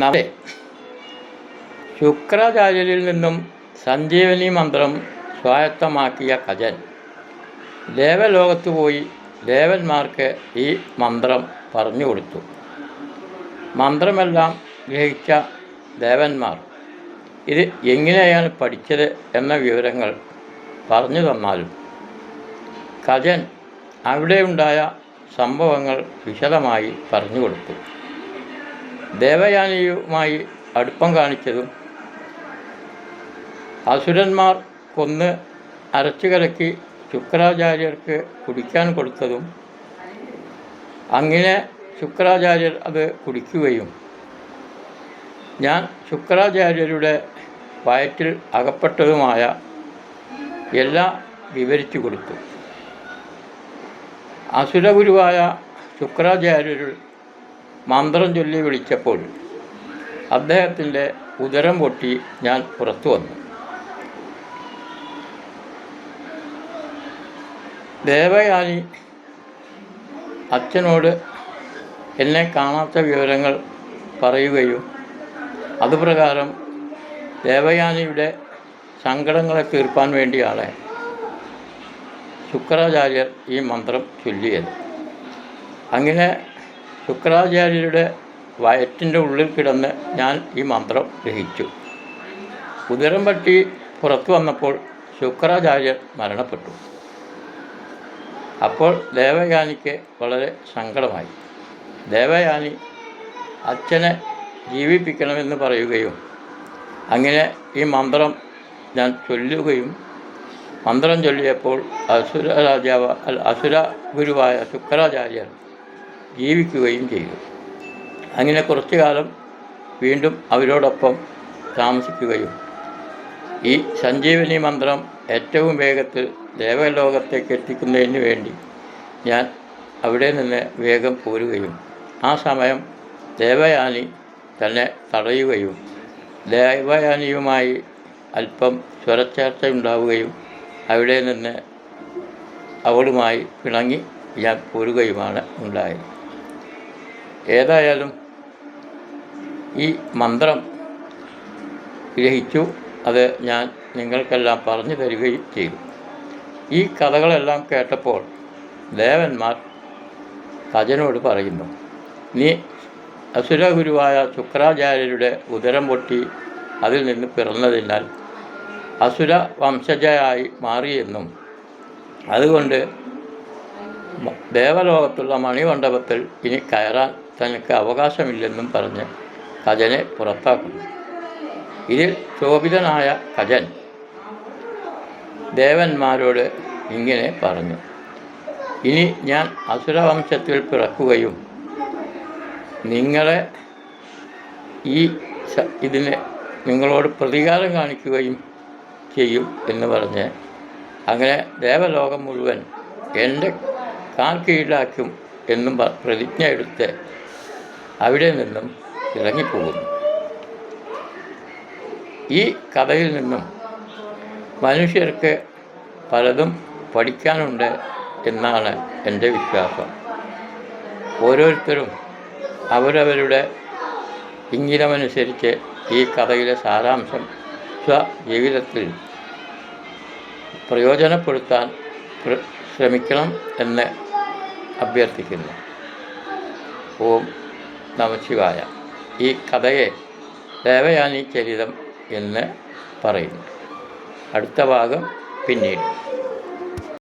നവേ ശുക്രാചാര്യരിൽ നിന്നും സഞ്ജീവനി മന്ത്രം സ്വായത്തമാക്കിയ കജൻ ദേവലോകത്ത് പോയി ദേവന്മാർക്ക് ഈ മന്ത്രം പറഞ്ഞു കൊടുത്തു. മന്ത്രമെല്ലാം ഗ്രഹിച്ച ദേവന്മാർ ഇത് എങ്ങനെയാണ് പഠിച്ചത് എന്ന വിവരങ്ങൾ പറഞ്ഞു തന്നാലും കജൻ അവിടെയുണ്ടായ സംഭവങ്ങൾ വിശദമായി പറഞ്ഞു കൊടുത്തു. ദേവയാനിയുമായി അടുപ്പം കാണിച്ചതും അസുരന്മാർ കൊന്ന് അരച്ചു കലക്കി ശുക്രാചാര്യർക്ക് കുടിക്കാൻ കൊടുത്തതും അങ്ങനെ ശുക്രാചാര്യർ അത് കുടിക്കുകയും ഞാൻ ശുക്രാചാര്യരുടെ വയറ്റിൽ അകപ്പെട്ടതുമായ എല്ലാം വിവരിച്ചു കൊടുത്തു. അസുരഗുരുവായ ശുക്രാചാര്യർ മന്ത്രം ചൊല്ലി വിളിച്ചപ്പോൾ അദ്ദേഹത്തിൻ്റെ ഉദരം പൊട്ടി ഞാൻ പുറത്തു വന്നു. ദേവയാനി അച്ഛനോട് എന്നെ കാണാത്ത വിവരങ്ങൾ പറയുകയും അതുപ്രകാരം ദേവയാനിയുടെ സങ്കടങ്ങളെ തീർപ്പാൻ വേണ്ടിയാണ് ശുക്രാചാര്യർ ഈ മന്ത്രം ചൊല്ലിയത്. അങ്ങനെ ശുക്രാചാര്യരുടെ വയറ്റിൻ്റെ ഉള്ളിൽ കിടന്ന് ഞാൻ ഈ മന്ത്രം ഗ്രഹിച്ചു. ഉദരം പറ്റി പുറത്തു വന്നപ്പോൾ ശുക്രാചാര്യർ മരണപ്പെട്ടു. അപ്പോൾ ദേവയാനിക്ക് വളരെ സങ്കടമായി. ദേവയാനി അച്ഛനെ ജീവിപ്പിക്കണമെന്ന് പറയുകയും അങ്ങനെ ഈ മന്ത്രം ഞാൻ ചൊല്ലുകയും മന്ത്രം ചൊല്ലിയപ്പോൾ അസുര ഗുരുവായ ശുക്രാചാര്യർ ജീവിക്കുകയും ചെയ്തു. അങ്ങനെ കുറച്ചു കാലം വീണ്ടും അവരോടൊപ്പം താമസിക്കുകയും ഈ സഞ്ജീവനി മന്ത്രം ഏറ്റവും വേഗത്തിൽ ദേവലോകത്തേക്ക് എത്തിക്കുന്നതിന് വേണ്ടി ഞാൻ അവിടെ നിന്ന് വേഗം പോരുകയും ആ സമയം ദേവയാനി തന്നെ തടയുകയും ദേവയാനിയുമായി അല്പം സ്വരച്ചേർച്ചയുണ്ടാവുകയും അവിടെ നിന്ന് അവളുമായി പിണങ്ങി ഞാൻ പോരുകയുമാണ് ഉണ്ടായത്. ഏതായാലും ഈ മന്ത്രം ഗ്രഹിച്ചു. അത് ഞാൻ നിങ്ങൾക്കെല്ലാം പറഞ്ഞു തരികയും ചെയ്തു. ഈ കഥകളെല്ലാം കേട്ടപ്പോൾ ദേവന്മാർ കജനോട് പറയുന്നു, നീ അസുരഗുരുവായ ശുക്രാചാര്യരുടെ ഉദരം പൊട്ടി അതിൽ നിന്ന് പിറന്നതിനാൽ അസുര വംശജയായി മാറിയെന്നും അതുകൊണ്ട് ദേവലോകത്തുള്ള മണിമണ്ഡപത്തിൽ ഇനി കയറാൻ തനിക്ക് അവകാശമില്ലെന്നും പറഞ്ഞ് കജനെ പുറത്താക്കുന്നു. ഇതിൽ ശോഭിതനായ കജൻ ദേവന്മാരോട് ഇങ്ങനെ പറഞ്ഞു, ഇനി ഞാൻ അസുരവംശത്തിൽ പിറക്കുകയും നിങ്ങളെ ഇതിന് നിങ്ങളോട് പ്രതികാരം കാണിക്കുകയും ചെയ്യും എന്ന് പറഞ്ഞ് അങ്ങനെ ദേവലോകം മുഴുവൻ എൻ്റെ കാൽ കീഴിലാക്കും എന്നും പ്രതിജ്ഞ എടുത്ത് അവിടെ നിന്നും ഇറങ്ങിപ്പോകുന്നു. ഈ കഥയിൽ നിന്നും മനുഷ്യർക്ക് പലതും പഠിക്കാനുണ്ട് എന്നാണ് എൻ്റെ വിശ്വാസം. ഓരോരുത്തരും അവരവരുടെ ഇംഗിതമനുസരിച്ച് ഈ കഥയിലെ സാരാംശം സ്വജീവിതത്തിൽ പ്രയോജനപ്പെടുത്താൻ ശ്രമിക്കണം എന്ന് അഭ്യർത്ഥിക്കുന്നു. ഓം നമഃശിവായ. ഈ കഥയെ ദേവയാനി ചരിതം എന്ന് പറയുന്നു. അടുത്ത ഭാഗം പിന്നീട്.